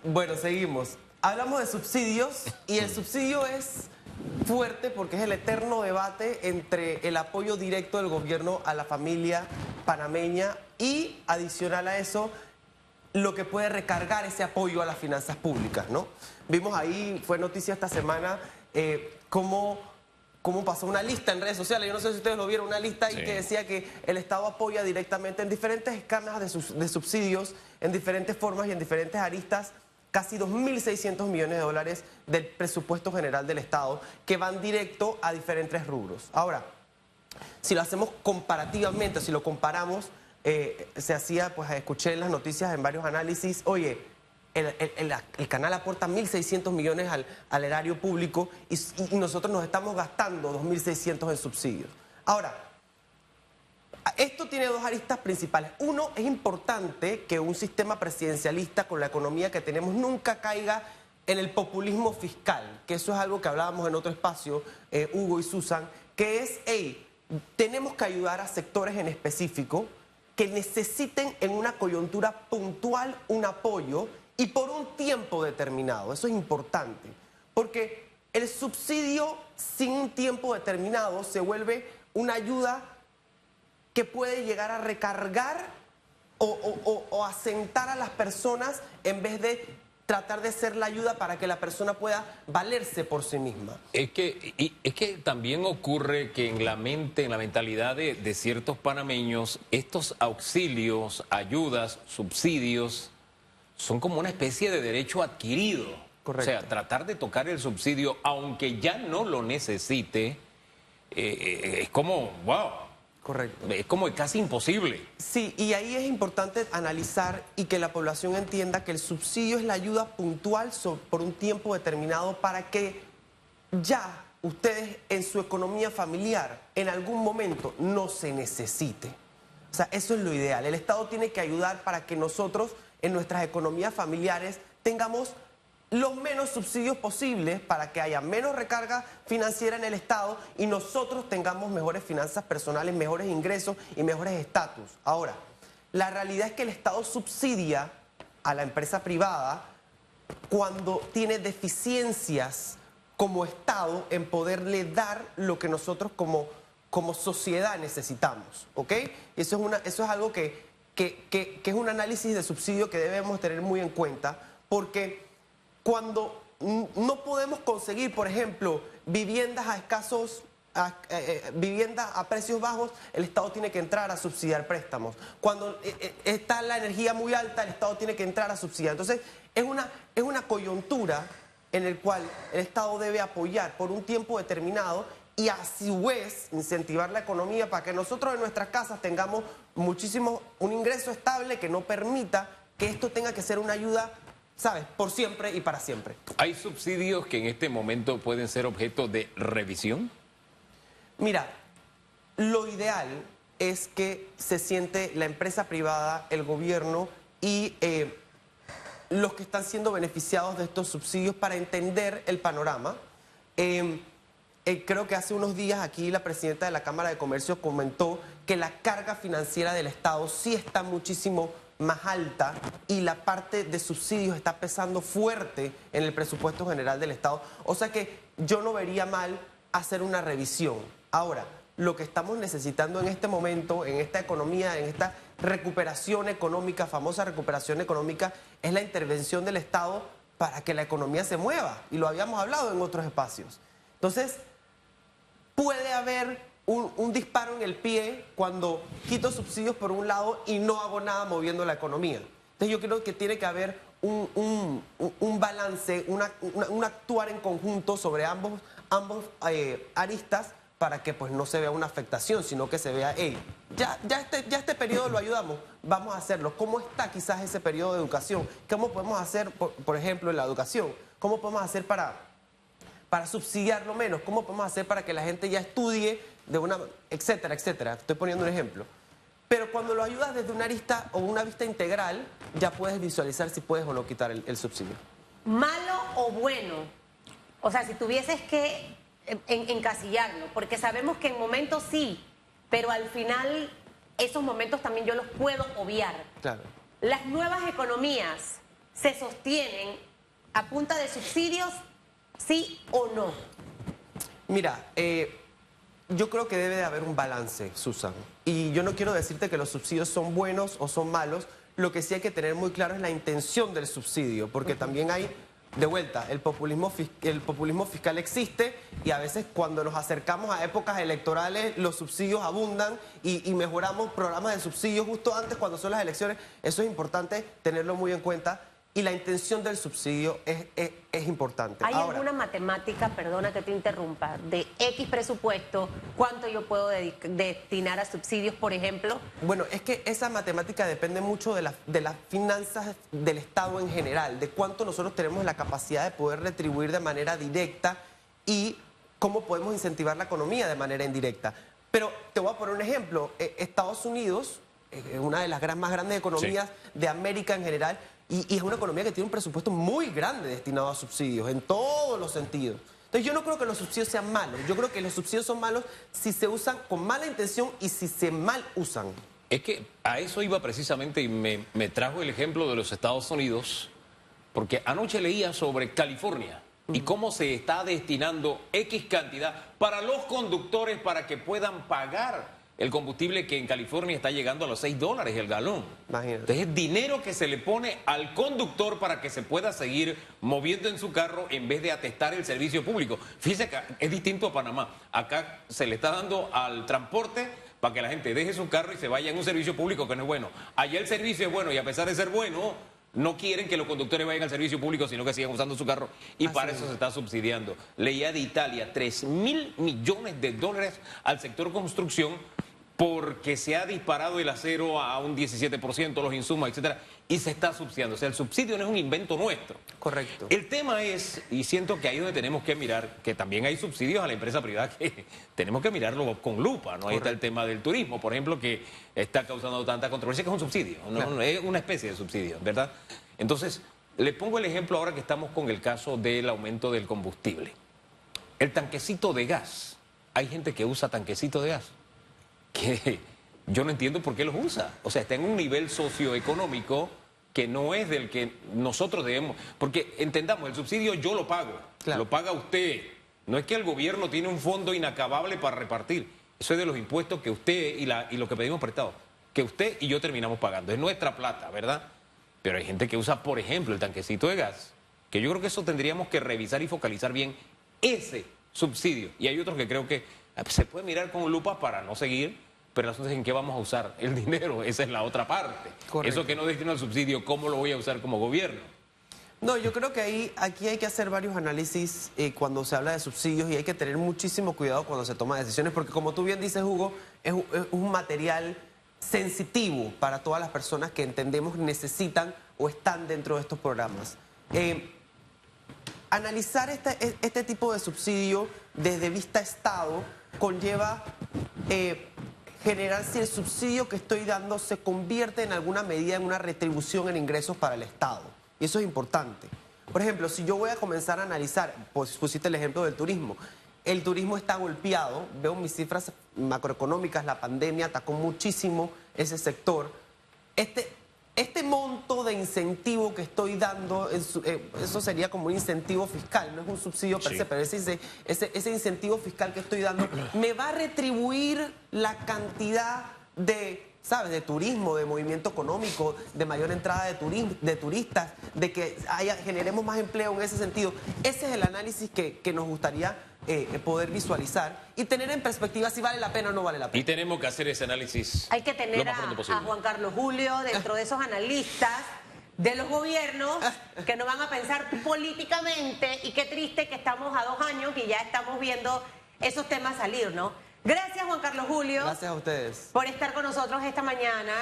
Bueno, seguimos. Hablamos de subsidios y el subsidio es fuerte porque es el eterno debate entre el apoyo directo del gobierno a la familia panameña y, adicional a eso, lo que puede recargar ese apoyo a las finanzas públicas, ¿no? Vimos ahí, fue noticia esta semana, cómo pasó una lista en redes sociales, yo no sé si ustedes lo vieron, una lista ahí que decía que el Estado apoya directamente en diferentes escalas de subsidios, en diferentes formas y en diferentes aristas, casi 2.600 millones de dólares del presupuesto general del Estado que van directo a diferentes rubros. Ahora, si lo hacemos comparativamente, si lo comparamos, se hacía, pues escuché en las noticias en varios análisis, oye, el canal aporta 1.600 millones al erario público y nosotros nos estamos gastando 2.600 en subsidios. Ahora, esto tiene dos aristas principales. Uno, es importante que un sistema presidencialista con la economía que tenemos nunca caiga en el populismo fiscal, que eso es algo que hablábamos en otro espacio, Hugo y Susan, que es, hey, tenemos que ayudar a sectores en específico que necesiten en una coyuntura puntual un apoyo y por un tiempo determinado. Eso es importante, porque el subsidio sin un tiempo determinado se vuelve una ayuda que puede llegar a recargar o asentar a las personas en vez de tratar de ser la ayuda para que la persona pueda valerse por sí misma. Es que también ocurre que en la mente, en la mentalidad de ciertos panameños, estos auxilios, ayudas, subsidios, son como una especie de derecho adquirido. Correcto. O sea, tratar de tocar el subsidio, aunque ya no lo necesite, es como, wow. Correcto. Es como casi imposible. Sí, y ahí es importante analizar y que la población entienda que el subsidio es la ayuda puntual por un tiempo determinado para que ya ustedes en su economía familiar en algún momento no se necesite. O sea, eso es lo ideal. El Estado tiene que ayudar para que nosotros en nuestras economías familiares tengamos los menos subsidios posibles para que haya menos recarga financiera en el Estado y nosotros tengamos mejores finanzas personales, mejores ingresos y mejores estatus. Ahora, la realidad es que el Estado subsidia a la empresa privada cuando tiene deficiencias como Estado en poderle dar lo que nosotros como sociedad necesitamos, ¿ok? Eso es algo que es un análisis de subsidio que debemos tener muy en cuenta, porque cuando no podemos conseguir, por ejemplo, viviendas viviendas a precios bajos, el Estado tiene que entrar a subsidiar préstamos. Cuando está la energía muy alta, el Estado tiene que entrar a subsidiar. Entonces, es una coyuntura en la cual el Estado debe apoyar por un tiempo determinado y a su vez incentivar la economía para que nosotros en nuestras casas tengamos un ingreso estable que no permita que esto tenga que ser una ayuda, ¿sabes?, por siempre y para siempre. ¿Hay subsidios que en este momento pueden ser objeto de revisión? Mira, lo ideal es que se siente la empresa privada, el gobierno y los que están siendo beneficiados de estos subsidios para entender el panorama. Creo que hace unos días aquí la presidenta de la Cámara de Comercio comentó que la carga financiera del Estado sí está muchísimo más alta y la parte de subsidios está pesando fuerte en el presupuesto general del Estado. O sea que yo no vería mal hacer una revisión. Ahora, lo que estamos necesitando en este momento, en esta economía, en esta recuperación económica, famosa recuperación económica, es la intervención del Estado para que la economía se mueva. Y lo habíamos hablado en otros espacios. Entonces, puede haber un disparo en el pie cuando quito subsidios por un lado y no hago nada moviendo la economía. Entonces yo creo que tiene que haber un balance, un actuar en conjunto sobre ambos aristas para que pues no se vea una afectación, sino que se vea, hey, ya este periodo lo ayudamos, vamos a hacerlo. ¿Cómo está quizás ese periodo de educación? ¿Cómo podemos hacer, por ejemplo, en la educación? ¿Cómo podemos hacer para subsidiarlo menos? ¿Cómo podemos hacer para que la gente ya estudie etcétera, etcétera? Estoy poniendo un ejemplo. Pero cuando lo ayudas desde una arista o una vista integral, ya puedes visualizar si puedes o no quitar el subsidio. ¿Malo o bueno? O sea, si tuvieses que encasillarlo, porque sabemos que en momentos sí, pero al final esos momentos también yo los puedo obviar. Claro. Las nuevas economías se sostienen a punta de subsidios, sí o no? Mira, yo creo que debe de haber un balance, Susan. Y yo no quiero decirte que los subsidios son buenos o son malos. Lo que sí hay que tener muy claro es la intención del subsidio, porque también hay, de vuelta, el populismo fiscal existe y a veces cuando nos acercamos a épocas electorales los subsidios abundan y mejoramos programas de subsidios justo antes cuando son las elecciones. Eso es importante tenerlo muy en cuenta. Y la intención del subsidio es importante. ¿Hay Ahora, alguna matemática, perdona que te interrumpa, de X presupuesto, cuánto yo puedo destinar a subsidios, por ejemplo? bueno, es que esa matemática depende mucho de las finanzas del Estado en general, de cuánto nosotros tenemos la capacidad de poder retribuir de manera directa y cómo podemos incentivar la economía de manera indirecta. Pero te voy a poner un ejemplo. Estados Unidos, una de las más grandes economías de América en general, y es una economía que tiene un presupuesto muy grande destinado a subsidios, en todos los sentidos. Entonces yo no creo que los subsidios sean malos, yo creo que los subsidios son malos si se usan con mala intención y si se mal usan. Es que a eso iba precisamente y me trajo el ejemplo de los Estados Unidos, porque anoche leía sobre California y cómo se está destinando X cantidad para los conductores para que puedan pagar el combustible que en California está llegando a los $6 el galón. Imagínate. Entonces es dinero que se le pone al conductor para que se pueda seguir moviendo en su carro en vez de atestar el servicio público. Fíjese que es distinto a Panamá. Acá se le está dando al transporte para que la gente deje su carro y se vaya en un servicio público que no es bueno. Allá el servicio es bueno y a pesar de ser bueno, no quieren que los conductores vayan al servicio público, sino que sigan usando su carro y para eso se está subsidiando. Leía de Italia, $3.000 millones al sector construcción porque se ha disparado el acero a un 17%, los insumos, etcétera, y se está subsidiando. O sea, el subsidio no es un invento nuestro. Correcto. El tema es, y siento que ahí es donde tenemos que mirar, que también hay subsidios a la empresa privada que tenemos que mirarlo con lupa, ¿no? Ahí está el tema del turismo, por ejemplo, que está causando tanta controversia, que es un subsidio, ¿no? Claro. No es una especie de subsidio, ¿verdad? Entonces, le pongo el ejemplo ahora que estamos con el caso del aumento del combustible. El tanquecito de gas. Hay gente que usa tanquecito de gas que yo no entiendo por qué los usa. O sea, está en un nivel socioeconómico que no es del que nosotros debemos. Porque entendamos, el subsidio yo lo pago, Claro. lo paga usted. No es que el gobierno tiene un fondo inacabable para repartir. Eso es de los impuestos que usted y lo que pedimos prestado, que usted y yo terminamos pagando. Es nuestra plata, ¿verdad? Pero hay gente que usa, por ejemplo, el tanquecito de gas, que yo creo que eso tendríamos que revisar y focalizar bien ese subsidio. Y hay otros que creo que se puede mirar con lupa para no seguir, pero el asunto es en qué vamos a usar el dinero. Esa es la otra parte. Correcto. Eso que no destino al subsidio, ¿cómo lo voy a usar como gobierno? No, yo creo que aquí hay que hacer varios análisis cuando se habla de subsidios y hay que tener muchísimo cuidado cuando se toman decisiones, porque como tú bien dices, Hugo, es un material sensitivo para todas las personas que entendemos necesitan o están dentro de estos programas. Analizar este tipo de subsidio desde vista Estado conlleva generar si el subsidio que estoy dando se convierte en alguna medida en una retribución en ingresos para el Estado. Y eso es importante. Por ejemplo, si yo voy a comenzar a analizar, pues pusiste el ejemplo del turismo. El turismo está golpeado, veo mis cifras macroeconómicas, la pandemia atacó muchísimo ese sector. Este monto de incentivo que estoy dando, eso sería como un incentivo fiscal, no es un subsidio per se, pero ese incentivo fiscal que estoy dando me va a retribuir la cantidad de, ¿sabes?, de turismo, de movimiento económico, de mayor entrada de turistas, de que generemos más empleo en ese sentido. Ese es el análisis que nos gustaría poder visualizar y tener en perspectiva si vale la pena o no vale la pena. Y tenemos que hacer ese análisis Hay que tener lo más pronto posible. a Juan Carlos Julio dentro de esos analistas de los gobiernos que no van a pensar políticamente, y qué triste que estamos a 2 años y ya estamos viendo esos temas salir, ¿no? Gracias, Juan Carlos Julio. Gracias a ustedes. Por estar con nosotros esta mañana.